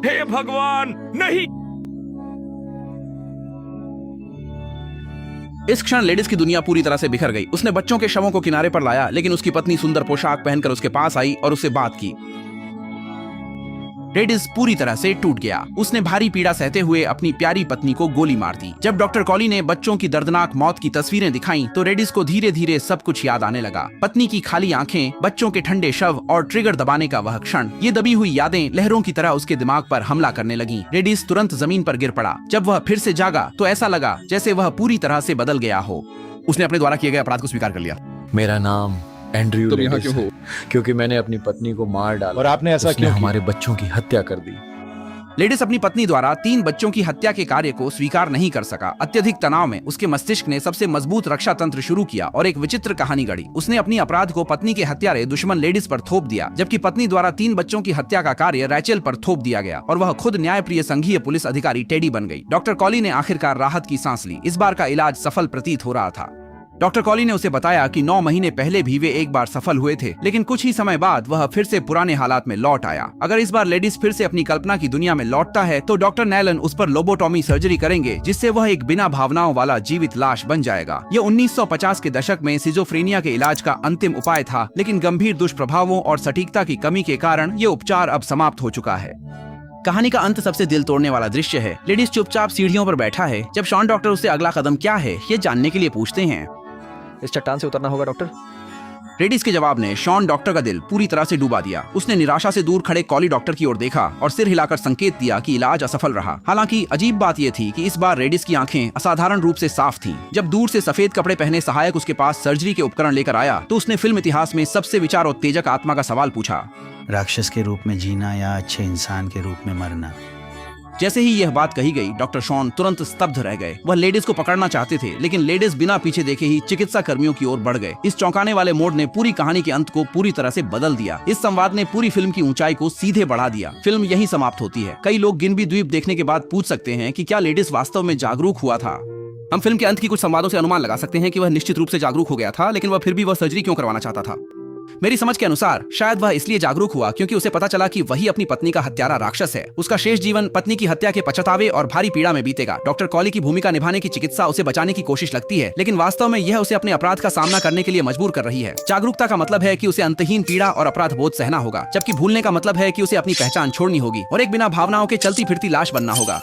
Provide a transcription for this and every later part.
हे भगवान, नहीं। इस क्षण लेडीज की दुनिया पूरी तरह से बिखर गई। उसने बच्चों के शवों को किनारे पर लाया, लेकिन उसकी पत्नी सुंदर पोशाक पहनकर उसके पास आई और उससे बात की। रेडिस पूरी तरह से टूट गया। उसने भारी पीड़ा सहते हुए अपनी प्यारी पत्नी को गोली मार दी। जब डॉक्टर कॉली ने बच्चों की दर्दनाक मौत की तस्वीरें दिखाई तो रेडिस को धीरे धीरे सब कुछ याद आने लगा। पत्नी की खाली आंखें, बच्चों के ठंडे शव और ट्रिगर दबाने का वह क्षण। ये दबी हुई यादें लहरों की तरह उसके दिमाग पर हमला करने लगी। रेडिस तुरंत जमीन पर गिर पड़ा। जब वह फिर से जागा तो ऐसा लगा जैसे वह पूरी तरह से बदल गया हो। उसने अपने द्वारा किए गए अपराध को स्वीकार कर लिया। मेरा नाम एंड्रयू तुम यहाँ लेडिस क्यों है, हो? क्योंकि मैंने अपनी पत्नी को मार डाला और आपने ऐसा उसने क्यों हमारे बच्चों की हत्या कर दी। लेडिस अपनी पत्नी द्वारा 3 बच्चों की हत्या के कार्य को स्वीकार नहीं कर सका। अत्यधिक तनाव में उसके मस्तिष्क ने सबसे मजबूत रक्षा तंत्र शुरू किया और एक विचित्र कहानी गढ़ी। उसने अपनी अपराध को पत्नी के हत्यारे दुश्मन लेडिस पर थोप दिया, जबकि पत्नी द्वारा 3 बच्चों की हत्या का कार्य रैचेल पर थोप दिया गया और वह खुद न्यायप्रिय संघीय पुलिस अधिकारी टेडी बन गई। डॉक्टर कॉली ने आखिरकार राहत की सांस ली। इस बार का इलाज सफल प्रतीत हो रहा था। डॉक्टर कॉली ने उसे बताया कि 9 महीने पहले भी वे एक बार सफल हुए थे, लेकिन कुछ ही समय बाद वह फिर से पुराने हालात में लौट आया। अगर इस बार लेडीज फिर से अपनी कल्पना की दुनिया में लौटता है तो डॉक्टर नैलन उस पर लोबोटॉमी सर्जरी करेंगे, जिससे वह एक बिना भावनाओं वाला जीवित लाश बन जाएगा। यह 1950 के दशक में सिजोफ्रेनिया के इलाज का अंतिम उपाय था, लेकिन गंभीर दुष्प्रभावों और सटीकता की कमी के कारण ये उपचार अब समाप्त हो चुका है। कहानी का अंत सबसे दिल तोड़ने वाला दृश्य है। लेडीज चुपचाप सीढ़ियों पर बैठा है जब शॉन डॉक्टर उससे अगला कदम क्या है ये जानने के लिए पूछते हैं। इस चट्टान से उतरना होगा डॉक्टर। रेडिस के जवाब ने शॉन डॉक्टर का दिल पूरी तरह से डुबा दिया। उसने निराशा से दूर खड़े कॉली डॉक्टर की ओर देखा और सिर हिलाकर संकेत दिया कि इलाज असफल रहा। हालांकि अजीब बात यह थी कि इस बार रेडिस की आंखें असाधारण रूप से साफ थीं। जब दूर से सफेद कपड़े पहने सहायक उसके पास सर्जरी के उपकरण लेकर आया तो उसने फिल्म इतिहास में सबसे विचारोत्तेजक आत्मा का सवाल पूछा, राक्षस के रूप में जीना या अच्छे इंसान के रूप में मरना। जैसे ही यह बात कही गई डॉक्टर शॉन तुरंत स्तब्ध रह गए। वह लेडीज को पकड़ना चाहते थे, लेकिन लेडीज बिना पीछे देखे ही चिकित्सा कर्मियों की ओर बढ़ गए। इस चौंकाने वाले मोड़ ने पूरी कहानी के अंत को पूरी तरह से बदल दिया। इस संवाद ने पूरी फिल्म की ऊंचाई को सीधे बढ़ा दिया। फिल्म यही समाप्त होती है। कई लोग गिनबी द्वीप देखने के बाद पूछ सकते हैं कि क्या लेडीज वास्तव में जागरूक हुआ था। हम फिल्म के अंत की कुछ संवादों से अनुमान लगा सकते हैं कि वह निश्चित रूप से जागरूक हो गया था, लेकिन वह फिर भी वह सर्जरी क्यों करवाना चाहता था। मेरी समझ के अनुसार शायद वह इसलिए जागरूक हुआ क्योंकि उसे पता चला कि वही अपनी पत्नी का हत्यारा राक्षस है। उसका शेष जीवन पत्नी की हत्या के पछतावे और भारी पीड़ा में बीतेगा। डॉक्टर कॉली की भूमिका निभाने की चिकित्सा उसे बचाने की कोशिश लगती है, लेकिन वास्तव में यह उसे अपने अपराध का सामना करने के लिए मजबूर कर रही है। जागरूकता का मतलब है कि उसे अंतहीन पीड़ा और अपराध बोध सहना होगा, जबकि भूलने का मतलब है कि उसे अपनी पहचान छोड़नी होगी और एक बिना भावनाओं के चलती फिरती लाश बनना होगा।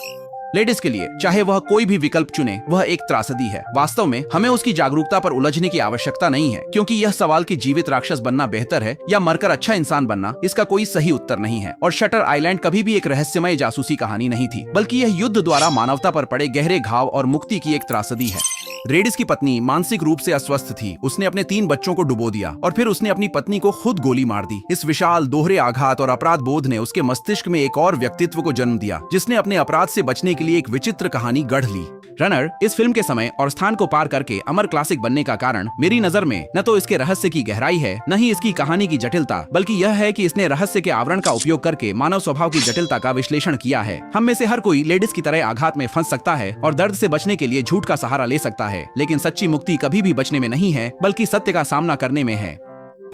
लेडीज के लिए चाहे वह कोई भी विकल्प चुने, वह एक त्रासदी है। वास्तव में हमें उसकी जागरूकता पर उलझने की आवश्यकता नहीं है, क्योंकि यह सवाल कि जीवित राक्षस बनना बेहतर है या मरकर अच्छा इंसान बनना, इसका कोई सही उत्तर नहीं है। और शटर आइलैंड कभी भी एक रहस्यमय जासूसी कहानी नहीं थी, बल्कि यह युद्ध द्वारा मानवता पर पड़े गहरे घाव और मुक्ति की एक त्रासदी है। रेडिस की पत्नी मानसिक रूप से अस्वस्थ थी। उसने अपने 3 बच्चों को डुबो दिया और फिर उसने अपनी पत्नी को खुद गोली मार दी। इस विशाल दोहरे आघात और अपराध बोध ने उसके मस्तिष्क में एक और व्यक्तित्व को जन्म दिया, जिसने अपने अपराध से बचने के लिए एक विचित्र कहानी गढ़ ली। रनर इस फिल्म के समय और स्थान को पार करके अमर क्लासिक बनने का कारण मेरी नजर में न तो इसके रहस्य की गहराई है, न ही इसकी कहानी की जटिलता, बल्कि यह है कि इसने रहस्य के आवरण का उपयोग करके मानव स्वभाव की जटिलता का विश्लेषण किया है। हम में से हर कोई लेडीज की तरह आघात में फंस सकता है और दर्द से बचने के लिए झूठ का सहारा ले सकता है, लेकिन सच्ची मुक्ति कभी भी बचने में नहीं है, बल्कि सत्य का सामना करने में है।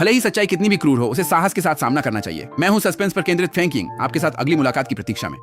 भले ही सच्चाई कितनी भी क्रूर हो, उसे साहस के साथ सामना करना चाहिए। मैं हूं सस्पेंस पर केंद्रित फैंकिंग, आपके साथ अगली मुलाकात की प्रतीक्षा में।